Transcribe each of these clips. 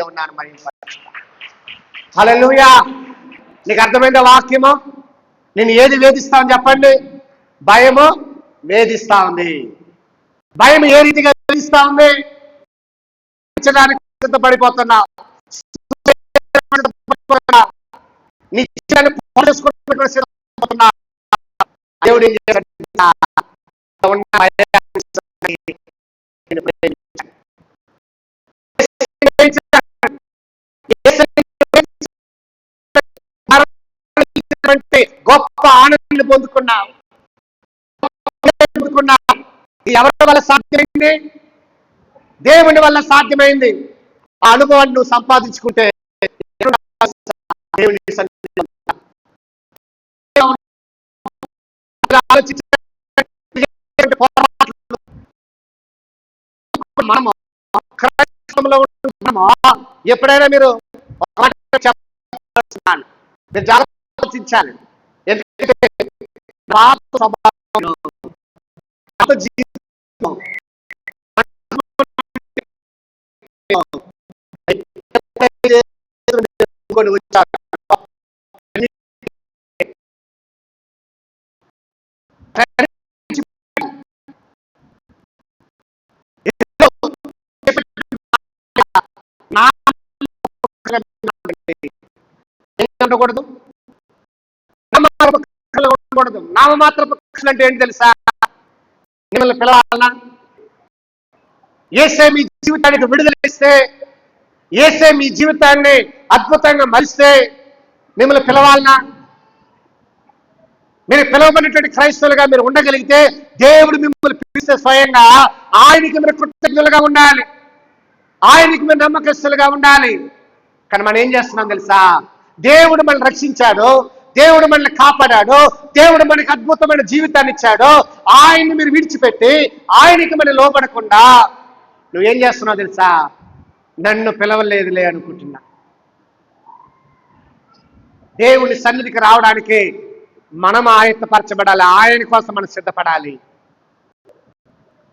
ఉన్నాను మరి. హల్లెలూయా. నీకు అర్థమైందా వాక్యము? నేను ఏది వేధిస్తామని చెప్పండి? భయము వేధిస్తా ఉంది. భయం ఏ రీతిగా వేధిస్తా ఉంది? సిద్ధపడిపోతున్నా, నీ దేవుడు ఏం చేశాడు? గొప్ప ఆనందాన్ని పొందుకున్నావు. ఎవరి వల్ల సాధ్యమైంది? దేవుని వల్ల సాధ్యమైంది. ఆ అనుభవాన్ని నువ్వు సంపాదించుకుంటే ఎప్పుడైనా మీరు చాలా ఆలోచించాలి. ఎందుకంటే ఉండకూడదు, ఉండకూడదు. నామమాత్ర పక్షులు అంటే ఏంటి తెలుసా? మిమ్మల్ని పిలవాలన్నా, యేసే మీ జీవితానికి విడుదలిస్తే, యేసే మీ జీవితాన్ని అద్భుతంగా మలిస్తే మిమ్మల్ని పిలవాలన్నా, మీరు పిలవబడినటువంటి క్రైస్తవులుగా మీరు ఉండగలిగితే, దేవుడు మిమ్మల్ని పిలిస్తే స్వయంగా ఆయనకి మీరు కృతజ్ఞులుగా ఉండాలి, ఆయనకి మీరు నమ్మకస్తులుగా ఉండాలి. కానీ మనం ఏం చేస్తున్నాం తెలుసా? దేవుడు మనల్ని రక్షించాడు, దేవుడు మనల్ని కాపాడాడు, దేవుడు మనకి అద్భుతమైన జీవితాన్ని ఇచ్చాడు. ఆయన్ని మీరు విడిచిపెట్టి ఆయనకి మనం లోబడకుండా నువ్వేం చేస్తున్నావు తెలుసా? నన్ను పిలవలేదులే అనుకుంటున్నా. దేవుని సన్నిధికి రావడానికి మనం ఆయత్తపరచబడాలి, ఆయన కోసం మనం సిద్ధపడాలి.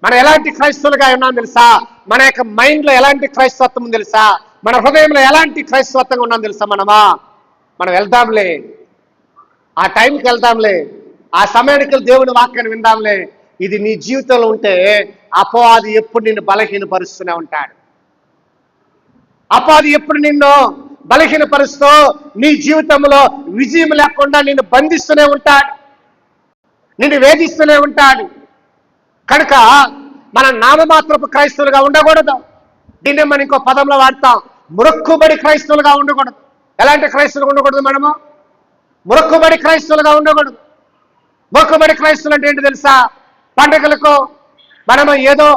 మనం ఎలాంటి క్రైస్తవులుగా ఉన్నాం తెలుసా? మన యొక్క మైండ్లో ఎలాంటి క్రైస్తవత్వం తెలుసా? మన హృదయంలో ఎలాంటి క్రైస్తవత్వంగా ఉన్నాం తెలుసా? మనం వెళ్దాంలే, ఆ టైంకి వెళ్దాంలే, ఆ సమయానికి దేవుని వాక్యాన్ని విందాంలే. ఇది నీ జీవితంలో ఉంటే అపవాది ఎప్పుడు నిన్ను బలహీనపరుస్తూనే ఉంటాడు. అపవాది ఎప్పుడు నిన్ను బలహీనపరుస్తూ నీ జీవితంలో విజయం లేకుండా నిన్ను బంధిస్తూనే ఉంటాడు, నిన్ను వేధిస్తూనే ఉంటాడు. కనుక మన నామమాత్రపు క్రైస్తవులుగా ఉండకూడదు. దీన్ని మనం ఇంకో పదంలో వాడతాం, మొక్కుబడి క్రైస్తవులుగా ఉండకూడదు. ఎలాంటి క్రైస్తవులుగా ఉండకూడదు? మనము మొక్కుబడి క్రైస్తవులుగా ఉండకూడదు. మొక్కుబడి క్రైస్తవులు అంటే ఏంటి తెలుసా? పండుగలకు మనము ఏదో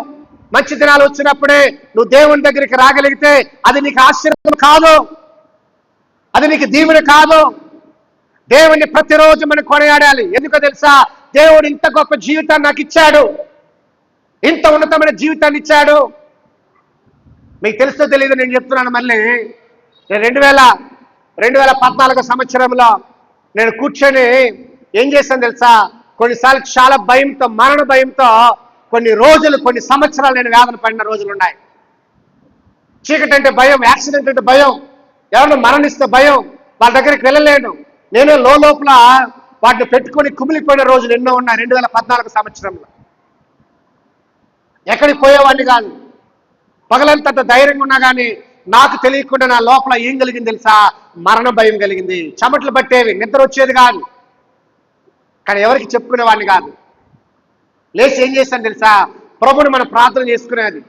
మంచి దినాలు వచ్చినప్పుడే నువ్వు దేవుని దగ్గరికి రాగలిగితే అది నీకు ఆశీర్వాదం కాదు, అది నీకు దీవెన కాదు. దేవుణ్ణి ప్రతిరోజు మనం కొనియాడాలి. ఎందుకో తెలుసా? దేవుడు ఇంత గొప్ప జీవితాన్ని నాకు ఇచ్చాడు, ఇంత ఉన్నతమైన జీవితాన్ని ఇచ్చాడు. మీకు తెలుసో తెలియదు, నేను చెప్తున్నాను మళ్ళీ. నేను 2014 సంవత్సరంలో నేను కూర్చొని ఏం చేశాను తెలుసా? కొన్నిసార్లు చాలా భయంతో, మరణ భయంతో కొన్ని రోజులు, కొన్ని సంవత్సరాలు నేను వేదన పడిన రోజులు ఉన్నాయి. చీకటి అంటే భయం, యాక్సిడెంట్ అంటే భయం, ఎవరిని మరణిస్తే భయం, వాళ్ళ దగ్గరికి వెళ్ళలేను. నేను లోపల వాటిని పెట్టుకొని కుమిలిపోయిన రోజులు ఎన్నో ఉన్నాయి 2014 సంవత్సరంలో. ఎక్కడికి పోయేవాడిని కాదు, పగలంత ధైర్యంగా ఉన్నా కానీ నాకు తెలియకుండా నా లోపల ఏం కలిగింది తెలుసా? మరణ భయం కలిగింది. చెమటలు పట్టేవి, నిద్ర వచ్చేది కాదు, కానీ ఎవరికి చెప్పుకునేవాడిని కాదు. లేచి ఏం చేశాను తెలుసా? ప్రభుని మనం ప్రార్థన చేసుకునేది,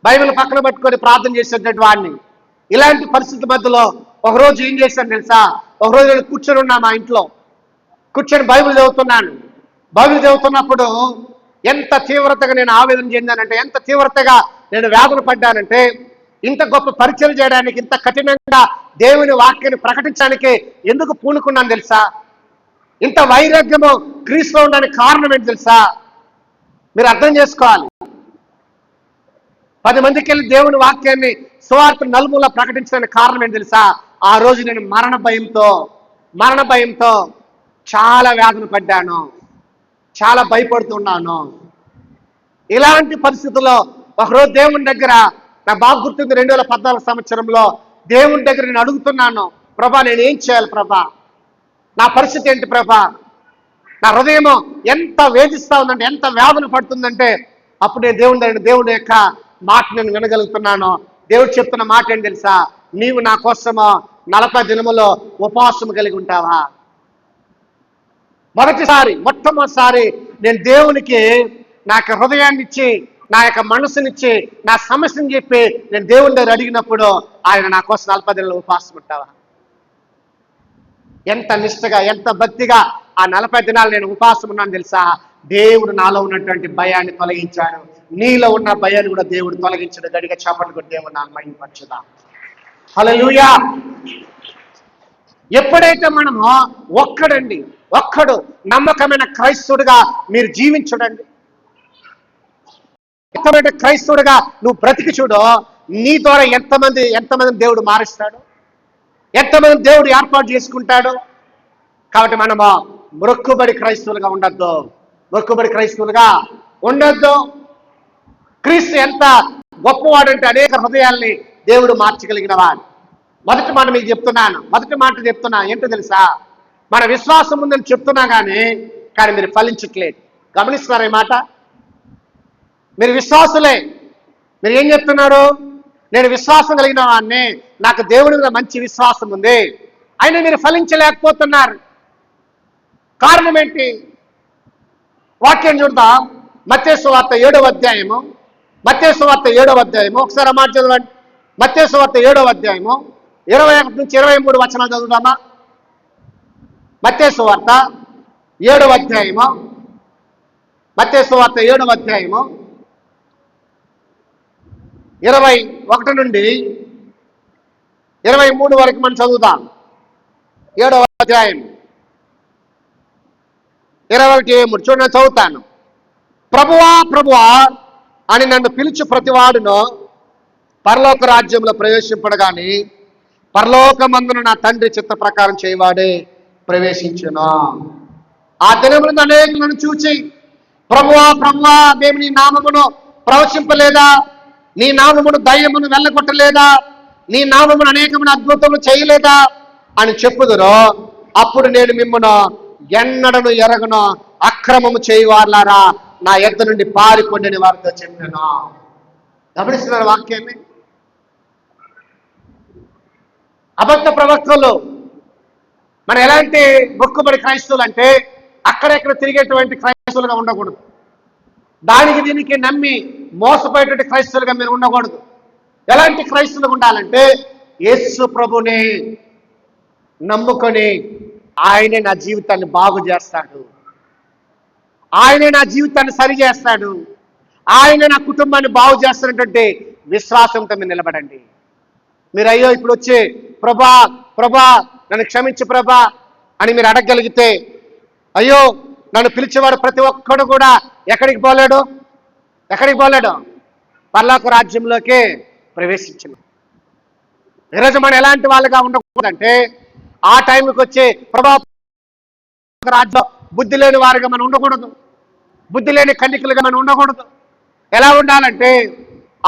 బైబిల్ పక్కన పట్టుకొని ప్రార్థన చేసేటటువంటి వాడిని. ఇలాంటి పరిస్థితి మధ్యలో ఒకరోజు ఏం చేశాను తెలుసా? ఒకరోజు నేను కూర్చొని ఉన్నా, మా ఇంట్లో కూర్చొని బైబిల్ చదువుతున్నాను. బైబిల్ చదువుతున్నప్పుడు ఎంత తీవ్రతగా నేను ఆవేదన చెందానంటే, ఎంత తీవ్రతగా నేను వేదన పడ్డానంటే, ఇంత గొప్ప పరిచయం చేయడానికి, ఇంత కఠినంగా దేవుని వాక్యాన్ని ప్రకటించడానికి ఎందుకు పూనుకున్నాను తెలుసా? ఇంత వైరాగ్యము క్రీస్తులో ఉండడానికి కారణం ఏంటి తెలుసా? మీరు అర్థం చేసుకోవాలి. 10 మందికి వెళ్ళి దేవుని వాక్యాన్ని సువార్త నలుమూలా ప్రకటించడానికి కారణం ఏంటి తెలుసా? ఆ రోజు నేను మరణ భయంతో చాలా వేదన పడ్డాను, చాలా భయపడుతున్నాను. ఇలాంటి పరిస్థితుల్లో ఒకరోజు దేవుని దగ్గర నాకు బాగా గుర్తుంది, 2014 సంవత్సరంలో దేవుని దగ్గర నేను అడుగుతున్నాను, ప్రభా నేను ఏం చేయాలి ప్రభా, నా పరిస్థితి ఏంటి ప్రభా, నా హృదయం ఎంత వేధిస్తా ఉందంటే, ఎంత వేదన పడుతుందంటే, అప్పుడు నేను దేవుని యొక్క మాట నేను వినగలుగుతున్నాను. దేవుడు చెప్తున్న మాట ఏంటి తెలుసా, నీవు నా కోసము 40 దినములో ఉపవాసం కలిగి ఉంటావా. మొట్టమొదటిసారి నేను దేవునికి నా యొక్క హృదయాన్ని ఇచ్చి, నా యొక్క మనసునిచ్చి, నా సమస్యని చెప్పి నేను దేవుని దగ్గర అడిగినప్పుడు ఆయన నా కోసం 40 దినాలు ఉపవాసం ఉంటావా. ఎంత నిష్టగా, ఎంత భక్తిగా ఆ 40 దినాలు నేను ఉపవాసం ఉన్నాను తెలుసా. దేవుడు నాలో ఉన్నటువంటి భయాన్ని తొలగించాడు. నీలో ఉన్న భయాన్ని కూడా దేవుడు తొలగించాడు. గడిగా చేపలు కూడా దేవుడు నా మహిమపరచుదా. హల్లెలూయా. ఎప్పుడైతే మనము ఒక్కడు నమ్మకమైన క్రైస్తవుడిగా మీరు జీవించుడండి, క్రైస్తవుడిగా నువ్వు బ్రతికి చూడు, నీ ద్వారా ఎంతమంది దేవుడు మారుస్తాడు, ఎంతమంది దేవుడు ఏర్పాటు చేసుకుంటాడు. కాబట్టి మనము మొక్కుబడి క్రైస్తవులుగా ఉండొద్దు. క్రీస్తు ఎంత గొప్పవాడంటే అనేక హృదయాల్ని దేవుడు మార్చగలిగిన వాడు. మొదటి మాట మీకు చెప్తున్నా ఏంటో తెలుసా, మన విశ్వాసం ఉందని చెప్తున్నా కానీ మీరు ఫలించట్లేదు. గమనిస్తున్నారా ఈ మాట? మీరు విశ్వాసులే, మీరు ఏం చెప్తున్నారు, నేను విశ్వాసం కలిగిన వాడిని, నాకు దేవుడి మీద మంచి విశ్వాసం ఉంది, అయినా మీరు ఫలించలేకపోతున్నారు. కారణం ఏంటి? వాక్యం చూద్దాం. మత్తయి సువార్త 7వ అధ్యాయము ఒకసారి మాట చదవండి. మత్తయి సువార్త 7వ అధ్యాయము 21 నుంచి 23 వచనాలు చదువుదామా. మత్తయి సువార్త 7వ అధ్యాయము 21 నుండి 23 వరకు మనం చదువుదాం. 7వ అధ్యాయం 21 చూడండి, చదువుతాను. ప్రభువా అని నన్ను పిలుచు ప్రతివాడును పరలోక రాజ్యంలో ప్రవేశింపడగాని పరలోకమందున నా తండ్రి చిత్త ప్రకారం చేయవాడే ప్రవేశించును. ఆ దినమున అనేకులను చూచి, ప్రభువా మేము నీ నామమును ప్రవచింపలేదా, నీ నామమును దయ్యమును వెళ్ళగొట్టలేదా, నీ నామమును అనేకమైన అద్భుతములు చేయలేదా అని చెప్పుదురు. అప్పుడు నేను మిమ్మను ఎన్నడను ఎరగను, అక్రమము చేయవారులారా నా యొద్ద నుండి పారిపోండి వారితో చెప్పాను. గమనిస్తున్నారు వాక్యాన్ని? అబద్ధ ప్రవక్తలు మన ఎలాంటి మొక్కుబడి క్రైస్తవులు అంటే, అక్కడెక్కడ తిరిగేటువంటి క్రైస్తవులుగా ఉండకూడదు. దానికి దీనికి నమ్మి మోసపోయేటువంటి క్రైస్తవులుగా మీరు ఉండకూడదు. ఎలాంటి క్రైస్తవులుగా ఉండాలంటే, యేసు ప్రభుని నమ్ముకొని ఆయనే నా జీవితాన్ని బాగు చేస్తాడు, ఆయనే నా జీవితాన్ని సరి చేస్తాడు, ఆయన నా కుటుంబాన్ని బాగు చేస్తున్నటువంటి విశ్వాసంతో మీరు నిలబడండి. మీరు అయ్యో ఇప్పుడు వచ్చి ప్రభా నన్ను క్షమించు ప్రభా అని మీరు అడగగలిగితే, అయ్యో నన్ను పిలిచేవాడు ప్రతి ఒక్కడు కూడా ఎక్కడికి పోలేడు, పరలోక రాజ్యంలోకి ప్రవేశించిన. ఈరోజు మనం ఎలాంటి వాళ్ళుగా ఉండకూడదంటే, ఆ టైంకి వచ్చి ప్రభా రాజ్యం బుద్ధి లేని వారిగా మనం ఉండకూడదు, బుద్ధి లేని కన్నికలుగా మనం ఉండకూడదు. ఎలా ఉండాలంటే,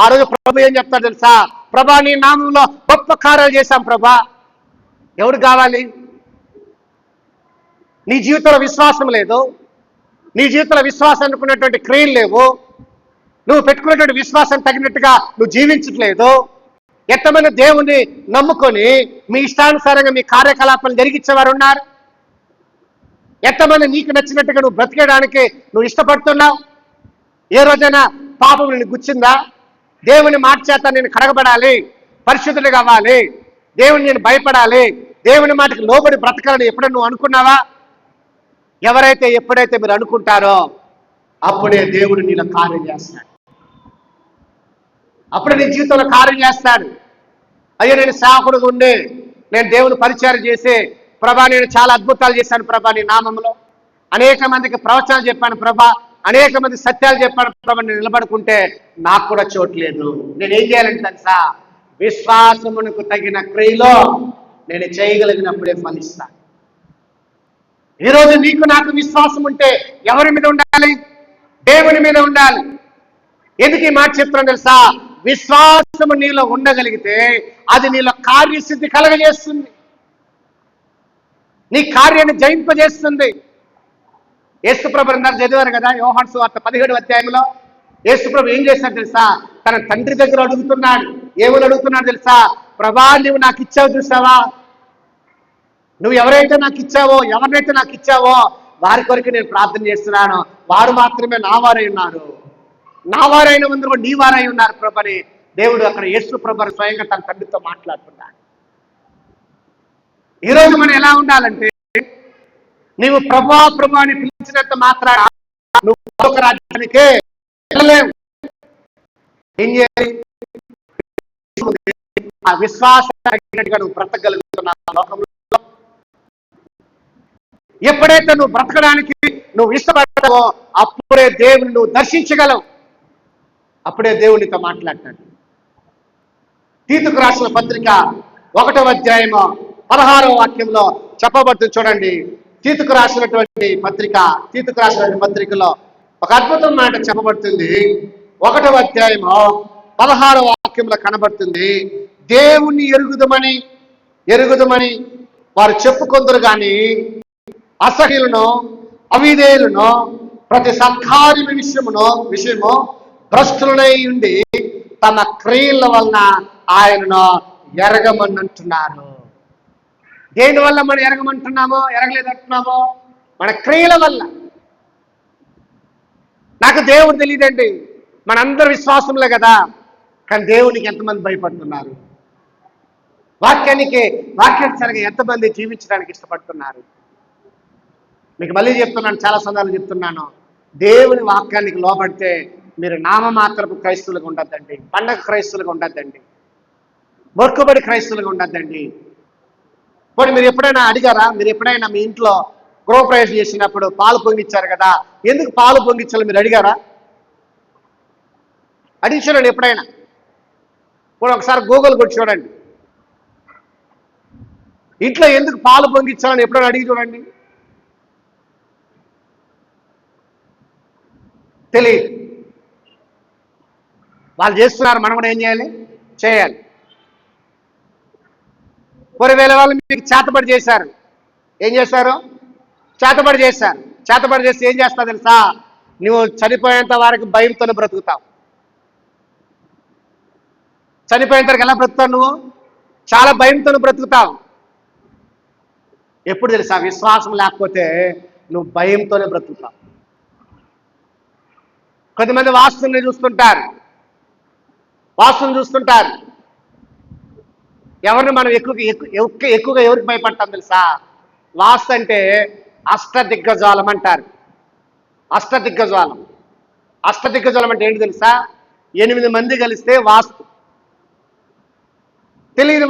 ఆ రోజు ప్రభు ఏం చెప్తాడు తెలుసా, ప్రభా నీ నామంలో గొప్ప కార్యాలు చేశాం ప్రభా. ఎవడు కావాలి? నీ జీవితంలో విశ్వాసం లేదు, నీ జీవితంలో విశ్వాసం అనుకున్నటువంటి క్రియలు లేవు, నువ్వు పెట్టుకున్నటువంటి విశ్వాసం తగినట్టుగా నువ్వు జీవించట్లేదు. ఎంతమంది దేవుణ్ణి నమ్ముకొని మీ ఇష్టానుసారంగా మీ కార్యకలాపాలు జరిగించేవారు ఉన్నారు? ఎంతమంది నీకు నచ్చినట్టుగా నువ్వు బ్రతికేయడానికి నువ్వు ఇష్టపడుతున్నావు? ఏ రోజైనా పాపం నిన్ను గుచ్చిందా? దేవుని మాట చేత నేను కడగబడాలి, పరిశుద్ధులు కావాలి, దేవుని నేను భయపడాలి, దేవుని మాటకి లోబడి బ్రతకాలని ఎప్పుడైనా నువ్వు అనుకున్నావా? ఎప్పుడైతే మీరు అనుకుంటారో అప్పుడే దేవుడు నీలో కార్యం చేస్తాడు, అప్పుడే నీ జీవితంలో కార్యం చేస్తాడు. అయ్యో నేను సేవకుడుగా ఉండి నేను దేవుని పరిచయం చేసి, ప్రభా నేను చాలా అద్భుతాలు చేశాను ప్రభా నీ నామంలో, అనేక మందికి ప్రవచనాలు చెప్పాను ప్రభా, అనేక మంది సత్యాలు చెప్పాను ప్రభా, నేను నిలబడుకుంటే నాకు కూడా చోట్లేదు. నేను ఏం చేయాలంటే తెలుసా, విశ్వాసమునకు తగిన క్రియలో నేను చేయగలిగినప్పుడే ఫలిస్తాను. ఈరోజు నీకు నాకు విశ్వాసం ఉంటే ఎవరి మీద ఉండాలి? దేవుని మీద ఉండాలి. ఎందుకు ఈ మాట చెప్తున్నాను తెలుసా? విశ్వాసము నీలో ఉండగలిగితే అది నీలో కార్యసిద్ధి కలగజేస్తుంది, నీ కార్యాన్ని జయింపజేస్తుంది. యేసుప్రభు అందరు చదివారు కదా, యోహాను సువార్త 17వ అధ్యాయంలో యేసుప్రభు ఏం చేశాడు తెలుసా? తన తండ్రి దగ్గర అడుగుతున్నాడు. ఏమని అడుగుతున్నాడు తెలుసా? ప్రభా, నువ్వు నాకు ఇచ్చావు చూసావా, నువ్వు ఎవరైతే నాకు ఇచ్చావో, ఎవరినైతే నాకు ఇచ్చావో వారి కొరకు నేను ప్రార్థన చేస్తున్నాను. వారు మాత్రమే నా వారై ఉన్నారు, నా వారైన అందరూ నీ వారై ఉన్నారు ప్రభని దేవుడు అక్కడ యేసుప్రభు స్వయంగా తన తండ్రితో మాట్లాడుతున్నాడు. ఈరోజు మనం ఎలా ఉండాలంటే, నీవు ప్రభా ప్రభా అని పిలిచినంత మాత్రాన నువ్వు ఒక రాజ్యానికే వెళ్ళలేవు. ఏం చేయాలి? ఆ విశ్వాసంగా నువ్వు బ్రతకగలుగుతున్నావు లోకంలో. ఎప్పుడైతే నువ్వు బ్రతకడానికి నువ్వు ఇష్టపడతావో అప్పుడే దేవుని నువ్వు దర్శించగలవు, అప్పుడే దేవునితో మాట్లాడతాడు. తీతుకు రాసిన పత్రిక 1వ అధ్యాయము 16వ వాక్యంలో చెప్పబడుతుంది చూడండి. తీతుకు రాసినటువంటి పత్రికలో ఒక అద్భుతం మాట చెప్పబడుతుంది. 1వ అధ్యాయము 16వ వాక్యంలో కనబడుతుంది. దేవుణ్ణి ఎరుగుదమని వారు చెప్పుకొందరు గాని అసహ్యులను అవిధేయులను ప్రతి సత్కార్య విషయము భ్రష్టులై ఉండి తమ క్రియల వలన ఆయనను ఎరగమనంటున్నారు. దేని వల్ల మనం ఎరగలేదంటున్నామో? మన క్రియల వల్ల. నాకు దేవుడు తెలియదండి, మనందరూ విశ్వాసంలే కదా, కానీ దేవునికి ఎంతమంది భయపడుతున్నారు? వాక్యానుసారంగా ఎంతమంది జీవించడానికి ఇష్టపడుతున్నారు? మీకు మళ్ళీ చెప్తున్నాను, చాలా సందర్భాలు చెప్తున్నాను. దేవుని వాక్యానికి లోబడితే మీరు నామమాత్రపు క్రైస్తవులుగా ఉండద్దండి, పండగ క్రైస్తవులుగా ఉండద్దండి, మొక్కుబడి క్రైస్తవులుగా ఉండద్దండి. పోనీ మీరు ఎప్పుడైనా అడిగారా? మీరు ఎప్పుడైనా మీ ఇంట్లో గృహప్రవేశం చేసినప్పుడు పాలు పొంగిచ్చారు కదా, ఎందుకు పాలు పొంగించాలో మీరు అడిగారా? అడిగి చూడండి ఎప్పుడైనా. పోనీ ఒకసారి గూగుల్ కొట్టి చూడండి, ఇంట్లో ఎందుకు పాలు పొంగించాలని ఎప్పుడైనా అడిగి చూడండి. తెలియదు. వాళ్ళు చేస్తున్నారు, మనం కూడా ఏం చేయాలి. వేల వాళ్ళు మీకు చేతబడి చేశారు. ఏం చేశారు? చేతబడి చేస్తే ఏం చేస్తావు తెలుసా? నువ్వు చనిపోయేంత వారికి భయంతోనే బ్రతుకుతావు. చనిపోయేంత వరకు ఎలా బ్రతుకుతావు? నువ్వు చాలా భయంతో బ్రతుకుతావు. ఎప్పుడు తెలుసా? విశ్వాసం లేకపోతే నువ్వు భయంతోనే బ్రతుకుతావు. కొద్దిమంది వాస్తుని చూస్తుంటారు. ఎవరిని మనం ఎక్కువగా ఎవరికి భయపడతాం తెలుసా? వాస్తు అంటే అష్టదిగ్గజాలం అంటారు. అష్టదిగ్గజాలం అంటే ఏంటి తెలుసా? 8 మంది కలిస్తే వాస్తు. తెలియదు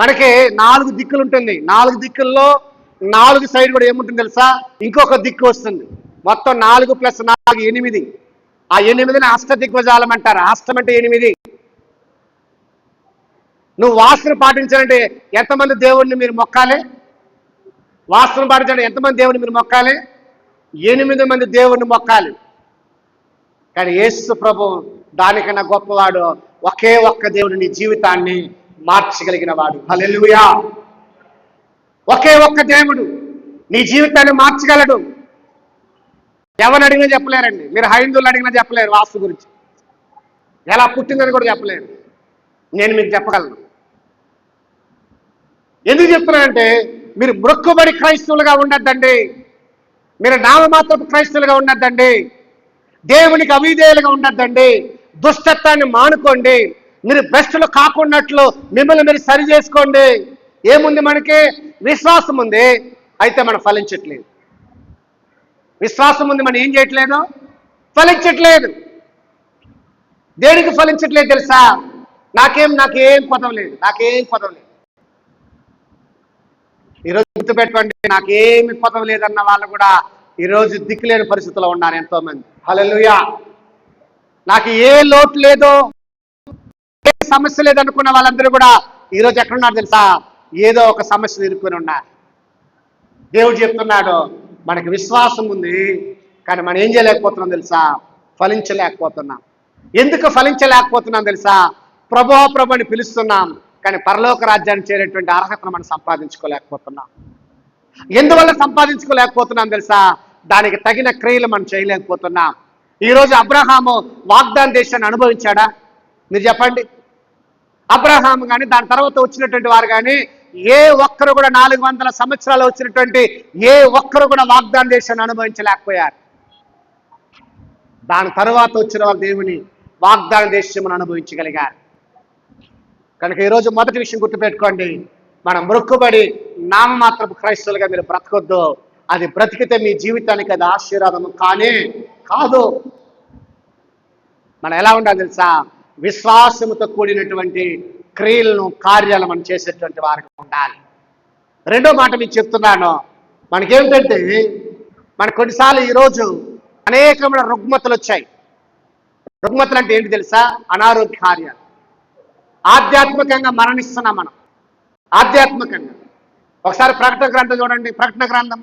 మనకి 4 దిక్కులు ఉంటుంది. 4 దిక్కుల్లో 4 సైడ్ కూడా ఏముంటుంది తెలుసా? ఇంకొక దిక్కు వస్తుంది. మొత్తం 4 + 4 8. ఆ 8ని అష్టదిగ్గజాలం అంటారు. అష్టం అంటే 8. నువ్వు వాస్తును పాటించాలంటే ఎంతమంది దేవుడిని మీరు మొక్కాలి? వాస్తును పాటించాలంటే ఎంతమంది దేవుడిని మీరు మొక్కాలి? 8 మంది దేవుడిని మొక్కాలి. కానీ యేసు ప్రభు దానికన్నా గొప్పవాడు. ఒకే ఒక్క దేవుడు నీ జీవితాన్ని మార్చగలిగిన వాడు. హల్లెలూయా! ఒకే ఒక్క దేవుడు నీ జీవితాన్ని మార్చగలడు. ఎవరిని అడిగినా చెప్పలేరండి. మీరు హైందువులు అడిగినా చెప్పలేరు. వాస్తు గురించి ఎలా పుట్టిందని కూడా చెప్పలేరు. నేను మీకు చెప్పగలను. ఎందుకు చెప్తున్నానంటే, మీరు మొక్కుబడి క్రైస్తవులుగా ఉండద్దండి, మీరు నామమాత్రపు క్రైస్తవులుగా ఉండద్దండి, దేవునికి అవిధేయులుగా ఉండద్దండి, దుష్టత్వాన్ని మానుకోండి, మీరు భ్రష్టులు కాకున్నట్లు మిమ్మల్ని మీరు సరి చేసుకోండి. ఏముంది? మనకి విశ్వాసం ఉంది, అయితే మనం ఫలించట్లేదు. విశ్వాసం ఉంది, మనం ఏం చేయట్లేదు? ఫలించట్లేదు. దేనికి ఫలించట్లేదు తెలుసా? నాకేం పదం లేదు. ఈరోజు గుర్తుపెట్టుకోండి, నాకేమి పదం లేదన్న వాళ్ళు కూడా ఈరోజు దిక్కులేని పరిస్థితుల్లో ఉన్నారు ఎంతో మంది. హల్లెలూయా! నాకు ఏ లోటు లేదో, ఏ సమస్య లేదనుకున్న వాళ్ళందరూ కూడా ఈరోజు ఎక్కడున్నారు తెలుసా? ఏదో ఒక సమస్యను ఇరుక్కుని ఉన్నారు. దేవుడు చెప్తున్నాడు, మనకి విశ్వాసం ఉంది, కానీ మనం ఏం చేయలేకపోతున్నాం తెలుసా? ఫలించలేకపోతున్నాం. ఎందుకు ఫలించలేకపోతున్నాం తెలుసా? ప్రభుని పిలుస్తున్నాం, కానీ పరలోక రాజ్యాన్ని చేరేటువంటి అర్హతను మనం సంపాదించుకోలేకపోతున్నాం. ఎందువల్ల సంపాదించుకోలేకపోతున్నాం తెలుసా? దానికి తగిన క్రియలు మనం చేయలేకపోతున్నాం. ఈరోజు అబ్రహాము వాగ్దాన దేశాన్ని అనుభవించాడా? మీరు చెప్పండి. అబ్రహాము కానీ దాని తర్వాత వచ్చినటువంటి వారు కానీ ఏ ఒక్కరు కూడా 400 సంవత్సరాలు వచ్చినటువంటి ఏ ఒక్కరు కూడా వాగ్దాన దేశాన్ని అనుభవించలేకపోయారు. దాని తర్వాత వచ్చిన వాళ్ళు దేవుని వాగ్దాన దేశం అనుభవించగలిగారు. కనుక ఈరోజు మొదటి విషయం గుర్తుపెట్టుకోండి, మనం మొక్కుబడి నామమాత్రపు క్రైస్తవులుగా మీరు బ్రతకొద్దు. అది బ్రతికితే మీ జీవితానికి అది ఆశీర్వాదము కానే కాదు. మనం ఎలా ఉండాలి తెలుసా? విశ్వాసముతో కూడినటువంటి క్రియలను కార్యాలు మనం చేసేటువంటి వారికి ఉండాలి. రెండో మాట మీకు చెప్తున్నాను, మనకేమిటంటే మనకు కొన్నిసార్లు ఈరోజు అనేకమైన రుగ్మతలు వచ్చాయి. రుగ్మతలు అంటే ఏంటి తెలుసా? అనారోగ్య కార్యాలు. ఆధ్యాత్మికంగా మరణిస్తున్నాం మనం. ఆధ్యాత్మికంగా ఒకసారి ప్రకటన గ్రంథం చూడండి. ప్రకటన గ్రంథం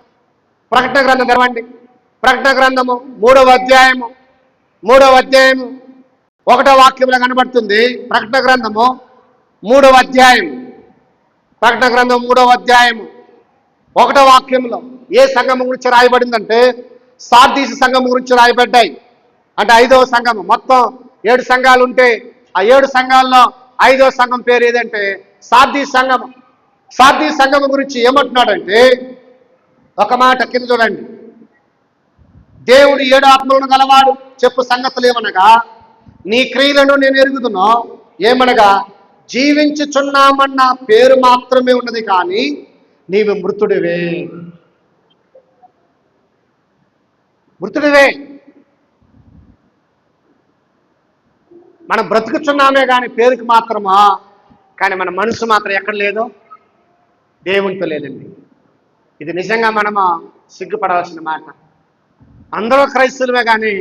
తెరవండి. ప్రకటన గ్రంథము 3వ అధ్యాయము 1వ వాక్యంలో కనబడుతుంది. ప్రకటన గ్రంథము 3వ అధ్యాయం 1వ వాక్యంలో ఏ సంఘం గురించి రాయబడిందంటే సార్దీసు సంఘం గురించి రాయబడ్డాయి. అంటే 5వ సంఘము. మొత్తం 7 సంఘాలు ఉంటే ఆ 7 సంఘాల్లో 5వ సంఘం పేరు ఏదంటే సార్దీసు సంఘం. సార్దీసు సంఘం గురించి ఏమంటున్నాడంటే ఒక మాట కింద చూడండి. దేవుడు 7 ఆత్మలను గలవాడు చెప్పు సంగతులు ఏమనగా, నీ క్రియలను నేను ఎరుగుదును. ఏమనగా, జీవించుచున్నామన్న పేరు మాత్రమే ఉన్నది, కానీ నీవు మృతుడివే. మనం బ్రతుకుచున్నామే కానీ పేరుకి మాత్రమా, కానీ మన మనసు మాత్రం ఎక్కడ లేదో దేవునితో లేదండి. ఇది నిజంగా మనము సిగ్గుపడవలసిన మాట. అందరూ క్రైస్తవులమే కానీ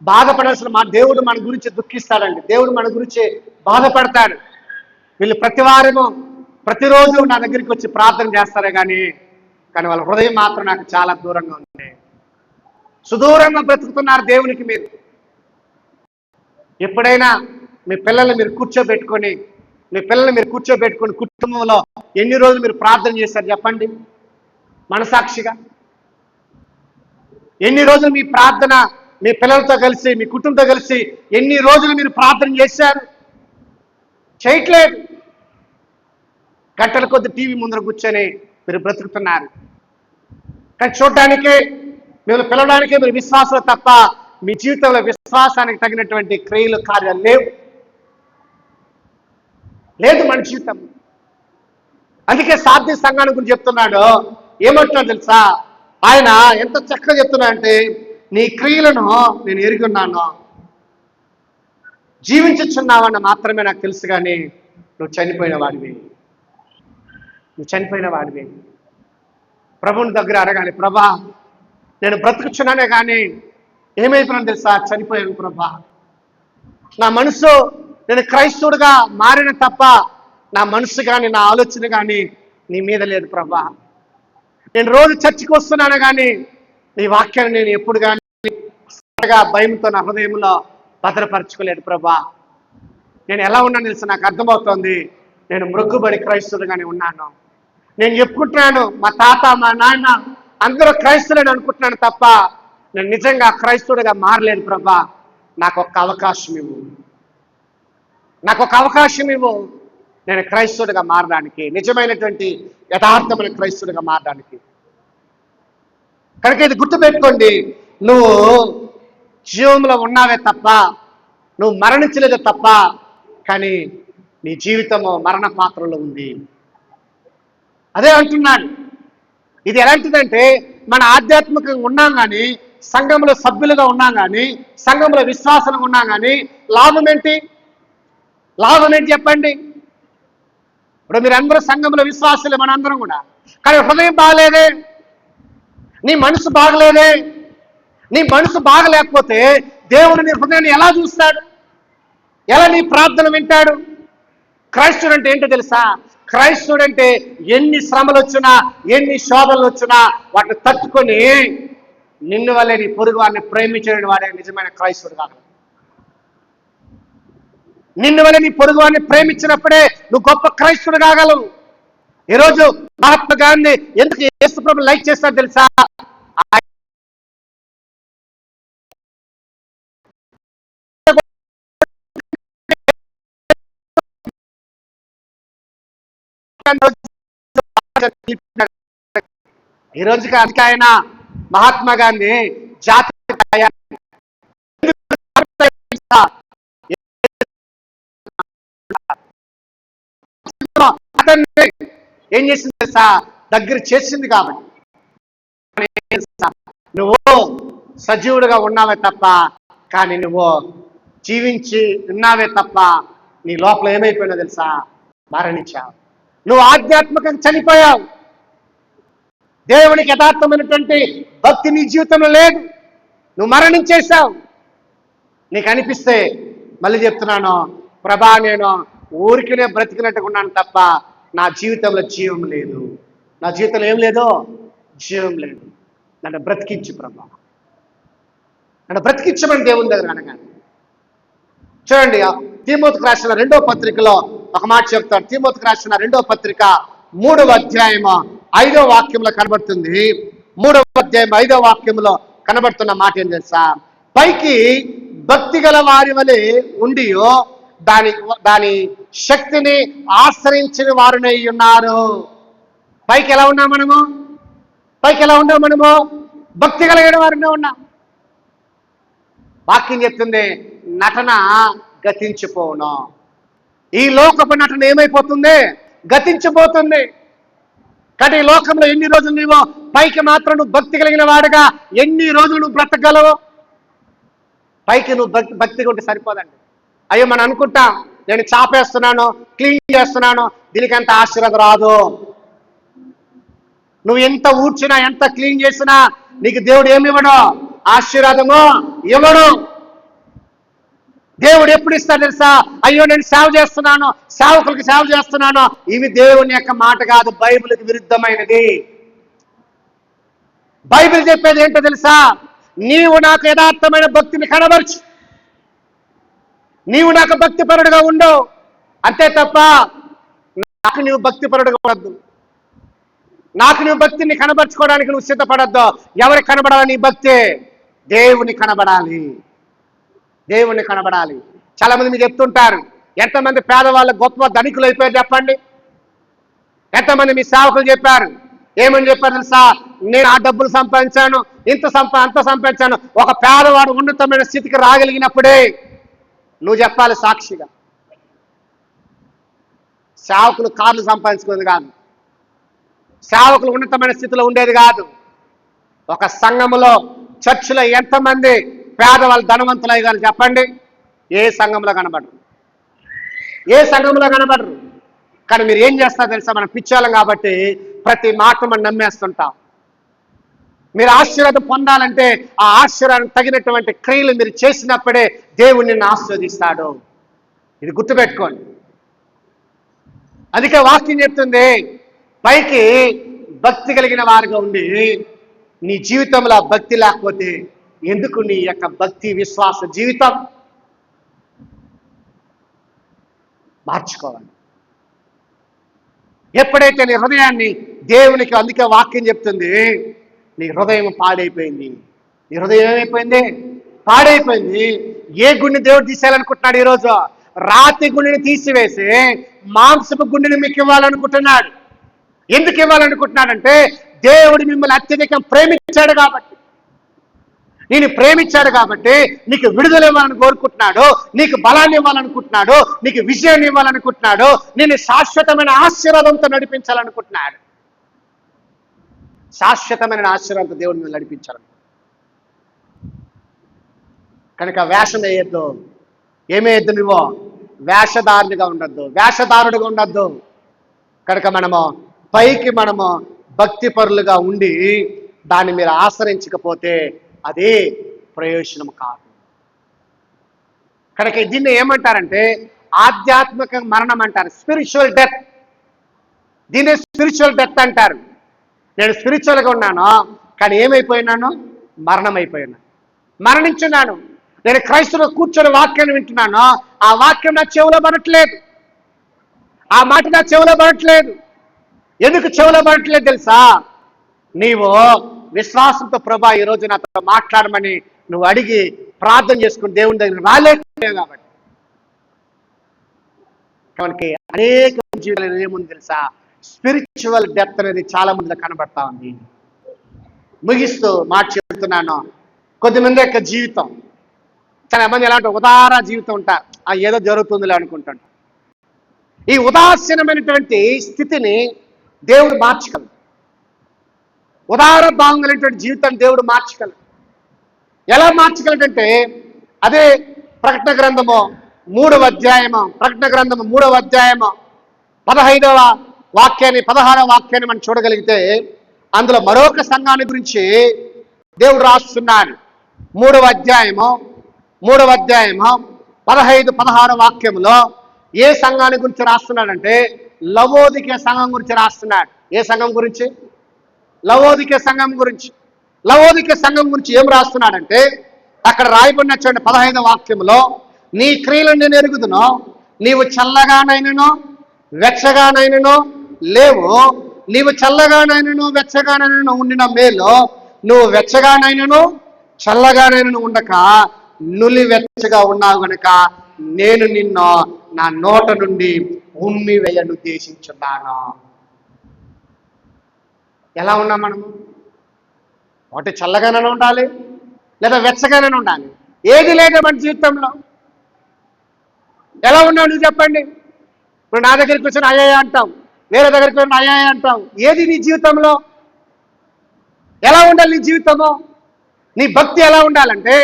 బాధపడాల్సిన మాట. దేవుడు మన గురించి దుఃఖిస్తాడండి. దేవుడు మన గురించి బాధపడతాడు. వీళ్ళు ప్రతిరోజు నా దగ్గరికి వచ్చి ప్రార్థన చేస్తారే కానీ వాళ్ళ హృదయం మాత్రం నాకు చాలా దూరంగా ఉంది. సుదూరంగా బ్రతుకుతున్నారు దేవునికి. మీరు ఎప్పుడైనా మీ పిల్లల్ని మీరు కూర్చోబెట్టుకొని కుటుంబంలో ఎన్ని రోజులు మీరు ప్రార్థన చేశారు చెప్పండి మనసాక్షిగా? ఎన్ని రోజులు మీ ప్రార్థన మీ పిల్లలతో కలిసి మీ కుటుంబంతో కలిసి ఎన్ని రోజులు మీరు ప్రార్థన చేశారు? చేయట్లేదు. గంటల కొద్ది టీవీ ముందర కూర్చొని మీరు బ్రతుకుతున్నారు. కానీ చూడటానికే మీరు పిలవడానికే మీరు విశ్వాసాలు తప్ప మీ జీవితంలో విశ్వాసానికి తగినటువంటి క్రియలు కార్యాలు లేదు మన జీవితం. అందుకే సాధ్య సంఘాన్ని గురించి చెప్తున్నాడు. ఏమంటున్నాడు తెలుసా? ఆయన ఎంత చక్కగా చెప్తున్నా అంటే, నీ క్రియలను నేను ఎరిగి ఉన్నాను, జీవించుచున్నావన్న మాత్రమే నాకు తెలుసు, కానీ నువ్వు చనిపోయిన వాడివి. ప్రభుని దగ్గర అడగాలి, ప్రభా నేను బ్రతుకుచున్నానే కానీ ఏమైపోయినా తెలుసా? చనిపోయాను ప్రభా. నా మనసు నేను క్రైస్తవుడిగా మారిన తప్ప నా మనసు కానీ నా ఆలోచన కానీ నీ మీద లేదు ప్రభా. నేను రోజు చర్చికి వస్తున్నాను కానీ నీ వాక్యాన్ని నేను ఎప్పుడు కానీ భయంతో నా హృదయంలో భద్రపరచుకోలేదు ప్రభా. నేను ఎలా ఉన్నాను తెలుసు? నాకు అర్థమవుతోంది, నేను మృక్కుబడి క్రైస్తవుడుగానే ఉన్నాను. నేను చెప్పుకుంటున్నాను మా తాత మా నాన్న అందరూ క్రైస్తవులని అనుకుంటున్నాను తప్ప నేను నిజంగా క్రైస్తవుడిగా మారలేదు ప్రభా. నాకు ఒక అవకాశం ఇవ్వు, నేను క్రైస్తవుడిగా మారడానికి, నిజమైనటువంటి యథార్థమైన క్రైస్తవుడిగా మారడానికి. కనుక ఇది గుర్తుపెట్టుకోండి, నువ్వు జీవంలో ఉన్నావే తప్ప నువ్వు మరణించలేదు తప్ప, కానీ నీ జీవితము మరణ పాత్రలో ఉంది. అదే అంటున్నాడు. ఇది ఎలాంటిదంటే, మన ఆధ్యాత్మికంగా ఉన్నాం కానీ, సంఘంలో సభ్యులుగా ఉన్నాం కానీ, సంఘంలో విశ్వాసంగా ఉన్నాం కానీ లాభం ఏంటి చెప్పండి? ఇప్పుడు మీరందరూ సంఘంలో విశ్వాసులే, మనందరం కూడా. కానీ హృదయం బాగలేదే, నీ మనసు బాగలేదే. నీ మనసు బాగలేకపోతే దేవుడు నీ హృదయాన్ని ఎలా చూస్తాడు? ఎలా నీ ప్రార్థన వింటాడు? క్రైస్తవుడు అంటే ఏంటో తెలుసా? క్రైస్తవుడు అంటే ఎన్ని శ్రమలు వచ్చినా ఎన్ని శోధనలు వచ్చినా వాటిని తట్టుకొని నిన్ను వల్లే నీ పొరుగు వారిని ప్రేమించిన వాడే నిజమైన క్రైస్తవుడు కాగలవు. నిన్ను వల్ల నీ పొరుగు వారిని ప్రేమించినప్పుడే నువ్వు గొప్ప క్రైస్తవుడు కాగలవు. ఈరోజు మహాత్మా గాంధీ ఎందుకు యేసు ప్రభువుని లైక్ చేస్తారో తెలుసా? ఈ రోజుకి అందుకే ఆయన మహాత్మా గాంధీ జాతి ఏం చేసింది తెలుసా? దగ్గర చేసింది. కాబట్టి నువ్వు సజీవుడిగా ఉన్నావే తప్ప, కానీ నువ్వు జీవించి ఉన్నావే తప్ప నీ లోపల ఏమైపోయినా తెలుసా? మరణించావు. నువ్వు ఆధ్యాత్మికంగా చనిపోయావు. దేవునికి యథార్థమైనటువంటి భక్తి నీ జీవితంలో లేదు. నువ్వు మరణించేశావు. నీకు అనిపిస్తే మళ్ళీ చెప్తున్నాను, ప్రభా నేను ఊరికినే బ్రతికినట్టుగా ఉన్నాను తప్ప నా జీవితంలో జీవం లేదు. నా జీవితంలో ఏం లేదు? జీవం లేదు. నన్ను బ్రతికించు ప్రభా, నన్ను బ్రతికించమని దేవుని దగ్గర అనగానే చూడండి, తీమోతికి రాసిన 2వ పత్రికలో ఒక మాట చెప్తాడు. తీమోతికి రాసిన 2వ పత్రిక 3వ అధ్యాయము 5వ వాక్యంలో కనబడుతుంది. 3వ అధ్యాయం 5వ వాక్యంలో కనబడుతున్న మాట ఏం తెలుసా? పైకి భక్తి గల వారి వలె ఉండి దాని శక్తిని ఆశ్రయించిన వారునై ఉన్నారు. పైకి ఎలా ఉన్నాం మనము? భక్తి కలిగిన వారినే ఉన్నాం. వాక్యం చెప్తుంది, నటన గతించిపోను. ఈ లోకపు నటన ఏమైపోతుంది? గతించిపోతుంది. కానీ ఈ లోకంలో ఎన్ని రోజులు నీవో పైకి మాత్రం నువ్వు భక్తి కలిగిన వాడుగా ఎన్ని రోజులు నువ్వు బ్రతకగలవు? పైకి నువ్వు భక్తిగా ఉంటే సరిపోదండి. అయ్యో మనం అనుకుంటాం, నేను చాపేస్తున్నాను, క్లీన్ చేస్తున్నాను, దీనికి అంత ఆశీర్వాదం రాదు. నువ్వు ఎంత ఊడ్చినా ఎంత క్లీన్ చేసినా నీకు దేవుడు ఏమి ఇవ్వడు? ఆశీర్వాదము ఇవ్వడు. దేవుడు ఎప్పుడు ఇస్తాడు తెలుసా? అయ్యో నేను సేవ చేస్తున్నాను, సేవకులకు సేవ చేస్తున్నాను. ఇవి దేవుని యొక్క మాట కాదు, బైబిల్కి విరుద్ధమైనది. బైబిల్ చెప్పేది ఏంటో తెలుసా? నీవు నాకు యథార్థమైన భక్తిని కనబరచు, నీవు నాకు భక్తిపరుడుగా ఉండు, అంతే తప్ప నాకు నీవు భక్తిపరుడుగా ఉండద్దు. నాకు నువ్వు భక్తిని కనబరుచుకోవడానికి నువ్వు సిద్ధపడద్దు. ఎవరికి కనబడాలి నీ భక్తి? దేవుని కనబడాలి. దేవుణ్ణి కనబడాలి. చాలా మంది మీకు చెప్తుంటారు, ఎంతమంది పేదవాళ్ళు గొప్ప ధనికులు అయిపోయారు చెప్పండి? ఎంతమంది మీ సేవకులు చెప్పారు? ఏమని చెప్పారు తెలుసా? నేను ఆ డబ్బులు సంపాదించాను, అంత సంపాదించాను. ఒక పేదవాడు ఉన్నతమైన స్థితికి రాగలిగినప్పుడే నువ్వు చెప్పాలి సాక్షిగా. సేవకులు కార్లు సంపాదించుకునేది కాదు, సేవకులు ఉన్నతమైన స్థితిలో ఉండేది కాదు. ఒక సంఘములో చర్చిలో ఎంతమంది పేదవాళ్ళు ధనవంతులు అయ్యారు చెప్పండి? ఏ సంఘంలో కనబడరు, ఏ సంఘంలో కనబడరు. కానీ మీరు ఏం చేస్తారో తెలుసా? మనం పిచ్చోళ్ళం కాబట్టి ప్రతి మాట మనం నమ్మేస్తుంటాం. మీరు ఆశీర్వాదం పొందాలంటే ఆ ఆశీర్వాదం తగినటువంటి క్రియలు మీరు చేసినప్పుడే దేవుడు నిన్ను ఆశీర్వదిస్తాడు. ఇది గుర్తుపెట్టుకోండి. అందుకే వాక్యం చెప్తుంది, పైకి భక్తి కలిగిన వారిగా ఉండి నీ జీవితంలో భక్తి లేకపోతే ఎందుకు నీ యొక్క భక్తి విశ్వాస జీవితం మార్చుకోవాలి. ఎప్పుడైతే నీ హృదయాన్ని దేవునికి, అందుకే వాక్యం చెప్తుంది, నీ హృదయం పాడైపోయింది. నీ హృదయం ఏమైపోయింది? పాడైపోయింది. ఏ గుండె దేవుడు తీసేయాలనుకుంటున్నాడు? ఈరోజు రాతి గుండెని తీసివేసి మాంసపు గుండెని మీకు ఇవ్వాలనుకుంటున్నాడు. ఎందుకు ఇవ్వాలనుకుంటున్నాడంటే దేవుడు మిమ్మల్ని అత్యధికం ప్రేమించాడు కాబట్టి, నేను ప్రేమించాడు కాబట్టి నీకు విడుదల ఇవ్వాలని కోరుకుంటున్నాడు, నీకు బలాన్ని ఇవ్వాలనుకుంటున్నాడు, నీకు విజయాన్ని ఇవ్వాలనుకుంటున్నాడు, నేను శాశ్వతమైన ఆశీర్వాదంతో నడిపించాలనుకుంటున్నాడు. శాశ్వతమైన ఆశీర్వాదంతో దేవుడిని నడిపించాలను. కనుక వేషం వేయొద్దు. ఏమేయద్దు? నువ్వు వేషధారునిగా ఉండద్దు, వేషధారుడిగా ఉండద్దు. కనుక మనము పైకి భక్తి పరులుగా ఉండి దాన్ని మీరు ఆశ్రయించకపోతే అది ప్రయోజనం కాదు. కనుక దీన్ని ఏమంటారంటే ఆధ్యాత్మిక మరణం అంటారు, స్పిరిచువల్ డెత్. దీన్ని స్పిరిచువల్ డెత్ అంటారు. నేను స్పిరిచువల్గా ఉన్నాను, కానీ ఏమైపోయినాను? మరణమైపోయాను, మరణించున్నాను. నేను క్రైస్తవులు కూర్చొని వాక్యాన్ని వింటున్నాను, ఆ వాక్యం నా చెవులో పడట్లేదు, ఆ మాట నా చెవులో పడట్లేదు. ఎందుకు చెవులో పడట్లేదు తెలుసా? నీవు విశ్వాసంతో ప్రభా ఈరోజు నాతో మాట్లాడమని నువ్వు అడిగి ప్రార్థన చేసుకుని దేవుని దగ్గర రాలేకపోయావు కాబట్టి. మనకి అనేక జీవితాలు ఏముంది తెలుసా? స్పిరిచువల్ డెప్త్ అనేది చాలా మందిలో కనబడతా ఉంది. ముగిస్తూ మాట చెబుతున్నాను, కొద్దిమంది యొక్క జీవితం చాలా మంది ఎలాంటి ఉదార జీవితం ఉంటారు, ఏదో జరుగుతుందిలే అనుకుంటుంటారు. ఈ ఉదాసీనమైనటువంటి స్థితిని దేవుడు మార్చగలడు. ఉదార భావం కలిగినటువంటి జీవితాన్ని దేవుడు మార్చగలడు. ఎలా మార్చగలడంటే అదే ప్రకటన గ్రంథము 3వ అధ్యాయము, ప్రకటన గ్రంథము 3వ అధ్యాయము 15వ వాక్యాన్ని 16వ వాక్యాన్ని మనం చూడగలిగితే అందులో మరొక సంఘాన్ని గురించి దేవుడు రాస్తున్నాడు. 3వ అధ్యాయము 15-16 వాక్యములో ఏ సంఘాన్ని గురించి రాస్తున్నాడంటే లవోదికే సంఘం గురించి రాస్తున్నాడు. ఏ సంఘం గురించి? లవోదికే సంఘం గురించి. లవోదికే సంఘం గురించి ఏం రాస్తున్నాడంటే అక్కడ రాయబడిన 15వ వాక్యములో, నీ క్రియలను నేను ఎరుగుదును, నీవు చల్లగానైనను వెచ్చగానైనను లేవు. నీవు చల్లగానైనను వెచ్చగానైనను ఉండిన మేలు, నువ్వు వెచ్చగానైనను చల్లగానైనను ఉండక నులి వెచ్చగా ఉన్నావు గనుక నేను నిన్ను నా నోట నుండి ఉమ్మి వేయను ఉద్దేశించున్నాను. ఎలా ఉన్నాం మనము? ఒకటి చల్లగానే ఉండాలి, లేదా వెచ్చగానే ఉండాలి. ఏది లేదు మన జీవితంలో. ఎలా ఉన్నావు నువ్వు చెప్పండి? ఇప్పుడు నా దగ్గరికి వచ్చిన అయ్యాయ అంటాం, వేరే దగ్గరికి వచ్చిన అయ్యాయ అంటాం. ఏది నీ జీవితంలో? ఎలా ఉండాలి నీ జీవితము? నీ భక్తి ఎలా ఉండాలంటే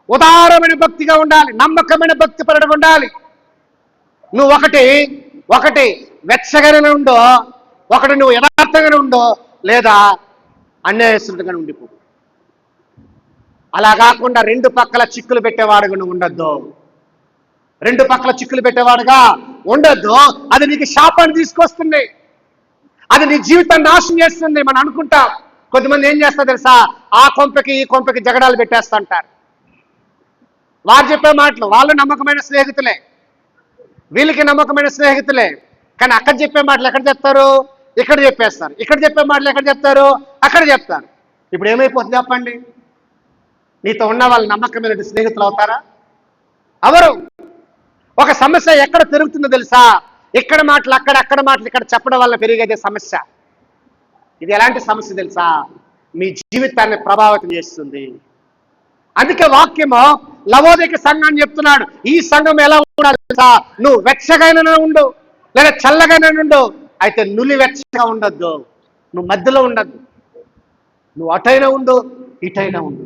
ఉదారమైన భక్తిగా ఉండాలి, నమ్మకమైన భక్తి పరడం ఉండాలి. నువ్వు ఒకటి వెచ్చగానే ఉండో, ఒకటి నువ్వు యథార్థంగానే ఉండో, లేదా అన్యాయస్తుడిగానే ఉండిపో. అలా కాకుండా రెండు పక్కల చిక్కులు పెట్టేవాడుగా నువ్వు ఉండొద్దు. రెండు పక్కల చిక్కులు పెట్టేవాడుగా ఉండొద్దు. అది నీకు శాపాన్ని తీసుకొస్తుంది, అది నీ జీవితాన్ని నాశనం చేస్తుంది. మనం అనుకుంటాం. కొద్దిమంది ఏం చేస్తారు తెలుసా? ఆ కొంపకి ఈ కొంపకి జగడాలు పెట్టేస్తుంటారు. వారు చెప్పే మాటలు వాళ్ళు నమ్మకమైన స్నేహితులే, వీళ్ళకి నమ్మకమైన స్నేహితులే. కానీ అక్కడ చెప్పే మాటలు ఎక్కడ చెప్తారు? ఇక్కడ చెప్పేస్తారు. ఇక్కడ చెప్పే మాటలు ఎక్కడ చెప్తారు? అక్కడ చెప్తారు. ఇప్పుడు ఏమైపోతుంది చెప్పండి? నీతో ఉన్న వాళ్ళు నమ్మకమైన స్నేహితులు అవుతారా? అవరు. ఒక సమస్య ఎక్కడ పెరుగుతుందో తెలుసా? ఇక్కడ మాటలు అక్కడ, అక్కడ మాటలు ఇక్కడ చెప్పడం వల్ల పెరిగేదే సమస్య. ఇది ఎలాంటి సమస్య తెలుసా? మీ జీవితాన్ని ప్రభావితం చేస్తుంది. అందుకే వాక్యము లవోదిక సంఘాన్ని చెప్తున్నాడు. ఈ సంఘం ఎలా ఉండాలి తెలుసా? నువ్వు వెచ్చగానే ఉండు, లేదా చల్లగానే ఉండు. అయితే నులి వెచ్చగా ఉండొద్దు, నువ్వు మధ్యలో ఉండద్దు. నువ్వు అటైనా ఉండు, ఇటైనా ఉండు.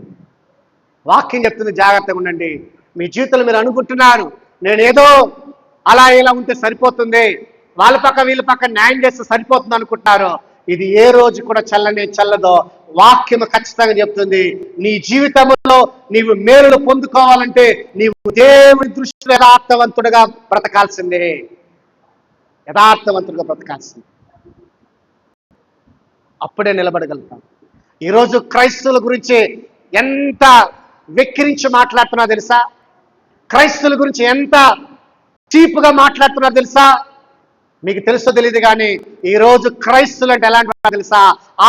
వాక్యం చెప్తుంది, జాగ్రత్తగా ఉండండి. మీ జీవితంలో మీరు అనుకుంటున్నారు నేనేదో అలా ఇలా ఉంటే సరిపోతుంది, వాళ్ళ పక్క వీళ్ళ పక్క న్యాయం చేస్తే సరిపోతుంది అనుకుంటున్నారు. ఇది ఏ రోజు కూడా చల్లదో. వాక్యము ఖచ్చితంగా చెప్తుంది, నీ జీవితంలో నీవు మేలులు పొందుకోవాలంటే నీవు దేవుని దృష్టిలో యథార్థవంతుడిగా బ్రతకాల్సిందే. యథార్థవంతుడిగా బ్రతకాల్సిందే. అప్పుడే నిలబడగలుగుతాం. ఈరోజు క్రైస్తవుల గురించి ఎంత వెక్కిరించి మాట్లాడుతున్నా తెలుసా? క్రైస్తవుల గురించి ఎంత చీప్గా మాట్లాడుతున్నా తెలుసా? మీకు తెలుసో తెలియదు కానీ ఈ రోజు క్రైస్తవులు అంటే ఎలాంటి తెలుసా?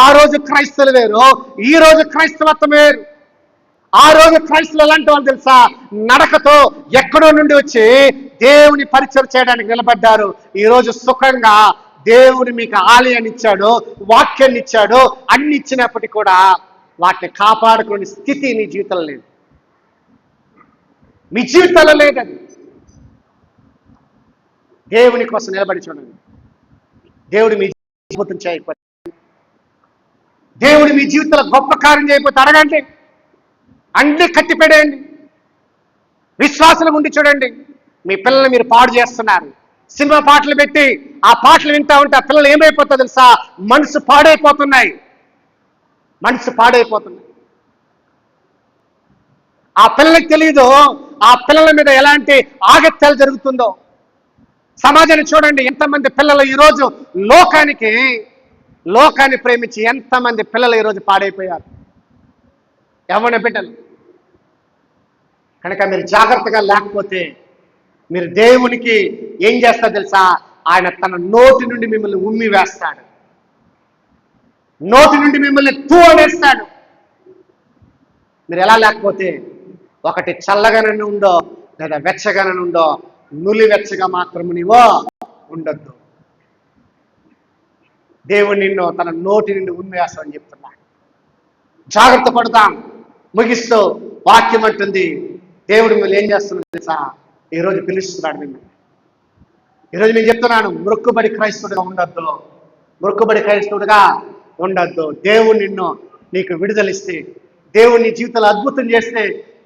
ఆ రోజు క్రైస్తవులు వేరు, ఈ రోజు క్రైస్తవత్వం వేరు. ఆ రోజు క్రైస్తవులు ఎలాంటి వాళ్ళు తెలుసా? నడకతో ఎక్కడో నుండి వచ్చి దేవుని పరిచయం చేయడానికి నిలబడ్డారు. ఈ రోజు సుఖంగా దేవుని మీకు ఆలయాన్ని ఇచ్చాడు, వాక్యాన్ని ఇచ్చాడు, అన్ని ఇచ్చినప్పటికీ కూడా వాటిని కాపాడుకునే స్థితి నీ జీవితంలో లేదు. మీ జీవితంలో లేదని దేవుని కోసం నిలబడి చూడండి. దేవుడు మీ జీవితం చేయకపోతే, దేవుడు మీ జీవితంలో గొప్ప కార్యం చేయకపోతే అడగండి, అన్ని కట్టిపెడేయండి. విశ్వాసం ఉండి చూడండి. మీ పిల్లల్ని మీరు పాడు చేస్తున్నారు. సినిమా పాటలు పెట్టి ఆ పాటలు వింటా ఉంటే ఆ పిల్లలు ఏమైపోతుందో తెలుసా? మనసు పాడైపోతున్నాయి. ఆ పిల్లలకి తెలియదు ఆ పిల్లల మీద ఎలాంటి ఆగత్యాలు జరుగుతుందో. సమాజాన్ని చూడండి, ఎంతమంది పిల్లలు ఈరోజు లోకాన్ని ప్రేమించి ఎంతమంది పిల్లలు ఈరోజు పాడైపోయారు. యవ్వన బిడ్డలు. కనుక మీరు జాగ్రత్తగా లేకపోతే మీరు దేవునికి ఏం చేస్తారో తెలుసా? ఆయన తన నోటి నుండి మిమ్మల్ని ఉమ్మి వేస్తాడు, నోటి నుండి మిమ్మల్ని తూనేస్తాడు. మీరు ఎలా లేకపోతే ఒకటి చల్లగానే ఉండో లేదా వెచ్చగానే ఉండో, నులి వెచ్చగా మాత్రము నీవో ఉండొద్దు. దేవుడు నిన్ను తన నోటి నుండి ఉమ్మేస్తాడని చెప్తున్నాడు. జాగ్రత్త పడతాం. ముగిస్తూ వాక్యం అంటుంది, దేవుడు మిమ్మల్ని ఏం చేస్తున్నాడు తెలుసా? ఈరోజు పిలుస్తున్నాడు మిమ్మల్ని. ఈరోజు నేను చెప్తున్నాను, మొక్కుబడి క్రైస్తవుడిగా ఉండొద్దు, మొక్కుబడి క్రైస్తవుడిగా ఉండొద్దు. దేవుడు నిన్ను నీకు విడుదలిస్తే, దేవుడు నీ జీవితంలో అద్భుతం చేస్తే,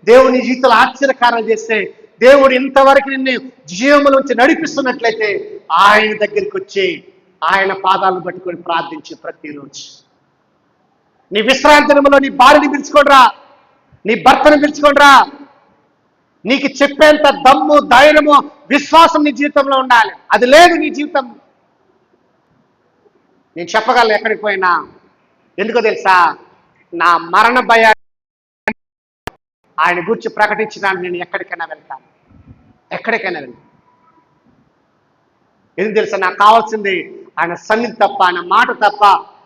దేవుడు నీ జీవితంలో ఆశ్చర్యకారాలు చేస్తే, దేవుడు ఇంతవరకు నిన్ను జీవముల నుంచి నడిపిస్తున్నట్లయితే ఆయన దగ్గరికి వచ్చి ఆయన పాదాలను పట్టుకొని ప్రార్థించి ప్రతిరోజు నీ విశ్రాంతి దినములో నీ భార్యని పిలుచుకోండిరా, నీ భర్తను పిలుచుకోండిరా. నీకు చెప్పేంత దమ్ము, ధైర్యము, విశ్వాసం నీ జీవితంలో ఉండాలి. అది లేదు నీ జీవితం. నేను చెప్పగలను ఎక్కడికి పోయినా. ఎందుకో తెలుసా? నా మరణ భయాన్ని ఆయన గురించి ప్రకటించడానికి నేను ఎక్కడికైనా వెళ్తాను, ఎక్కడికైనా వెళ్తాను. ఎందుకు తెలుసా? నాకు కావాల్సింది ఆయన సన్నిధి తప్ప, ఆయన మాట తప్ప,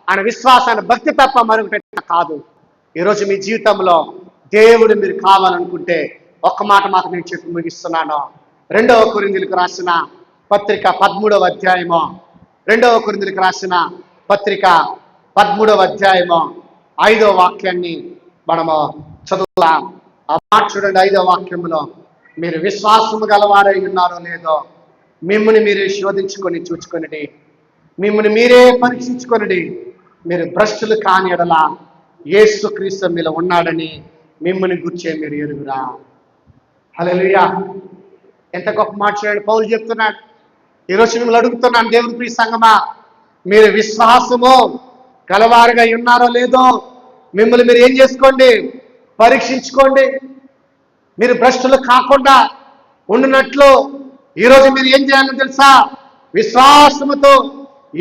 ఆయన విశ్వాసాన్ని భక్తి తప్ప మరొకటి కాదు. ఈరోజు మీ జీవితంలో దేవుడు మీరు కావాలనుకుంటే ఒక్క మాట మాత్రం నేను చెప్పి ముగిస్తున్నాను. 2వ కొరింథీయులకు రాసిన పత్రిక 13వ అధ్యాయము, 2వ కొరింథీయులకు రాసిన పత్రిక 13వ అధ్యాయము 5వ వాక్యాన్ని మనము చదువుతాం. ఆ మాట చూడండి. 5వ వాక్యంలో, మీరు విశ్వాసము గలవారై ఉన్నారో లేదో మిమ్మల్ని మీరే శోధించుకొని చూచుకొనిడి, మిమ్మల్ని మీరే పరీక్షించుకొనిడి. మీరు భ్రష్టులు కాని ఎడల యేసుక్రీస్తు మీలో ఉన్నాడని మిమ్మల్ని గుర్చే మీరు ఎరుగురా. హల్లెలూయా. ఎంత గొప్ప మాట చూడండి. పౌలు చెప్తున్నాడు. ఈరోజు మిమ్మల్ని అడుగుతున్నాను, దేవుని ప్రియ సంగమా, మీరు విశ్వాసము గలవారుగా ఉన్నారో లేదో మిమ్మల్ని మీరు ఏం చేసుకోండి? పరీక్షించుకోండి. మీరు భ్రష్టులు కాకుండా ఉండినట్లు ఈరోజు మీరు ఏం చేయాలని తెలుసా? విశ్వాసముతో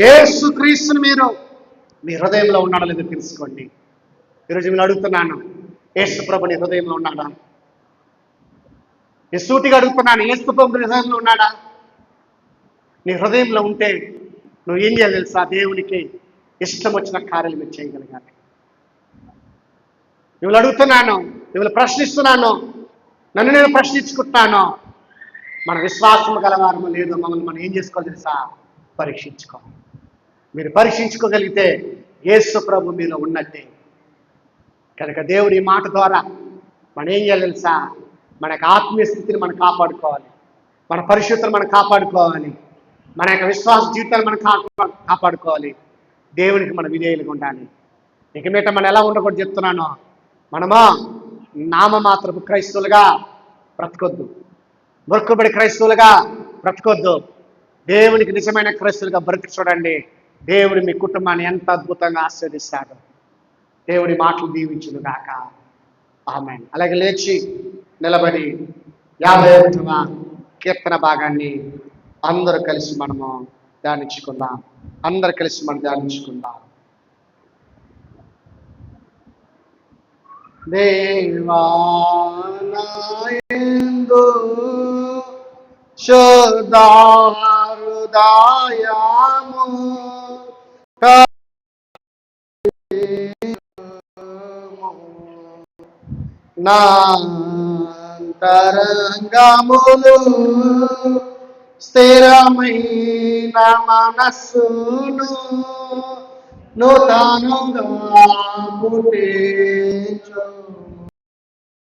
యేసుక్రీస్తుని మీరు మీ హృదయంలో ఉన్నాడో లేదో తెలుసుకోండి. ఈరోజు నేను అడుగుతున్నాను, యేసు ప్రభు నీ హృదయంలో ఉన్నాడా? నీ సూటిగా అడుగుతున్నాను, యేసు ప్రభు నీ హృదయంలో ఉన్నాడా? నీ హృదయంలో ఉంటే నువ్వు ఏం చేయాలి తెలుసా? దేవునికి ఇష్టం వచ్చిన కార్యాలు మీరు చేయగలగాలి. మిమ్మల్ని అడుగుతున్నాను, మిమ్మల్ని ప్రశ్నిస్తున్నాను, నన్ను నేను ప్రశ్నించుకుంటున్నాను. మన విశ్వాసం గలవారము లేదో మమ్మల్ని మనం ఏం చేసుకోవాలి తెలుసా? పరీక్షించుకోవాలి. మీరు పరీక్షించుకోగలిగితే యేసు ప్రభు మీలో ఉన్నట్టే. కనుక దేవుడి ఈ మాట ద్వారా మనం ఏం చేయాలి తెలుసా? మన యొక్క ఆత్మీయ స్థితిని మనం కాపాడుకోవాలి, మన పరిశుద్ధతను మనం కాపాడుకోవాలి, మన యొక్క విశ్వాస జీవితాన్ని మనం కాపాడుకోవాలి. దేవునికి మనం విధేయులుగా ఉండాలి. ఇక మీట మనం ఎలా ఉండకూడదు చెప్తున్నాను. మనమా నామమాత్రపు క్రైస్తవులుగా బ్రతకొద్దు, మొక్కుబడి క్రైస్తవులుగా బ్రతకొద్దు. దేవునికి నిజమైన క్రైస్తవులుగా బ్రతికి చూడండి. దేవుడు మీ కుటుంబాన్ని ఎంత అద్భుతంగా ఆశీర్వదిస్తాడు. దేవుడి మాటలు దీవించును గాక. ఆమేన్. అలాగే లేచి నిలబడి 51వ కీర్తన భాగాన్ని అందరూ కలిసి మనము ధ్యానించుకుందాం. అందరూ కలిసి మనం ధ్యానించుకుందాం. దేవా నా యందు శుద్ధ హృదయము నా అంతరంగములు స్థిరమైన మనస్సును నూతనంగా పుట్టించు.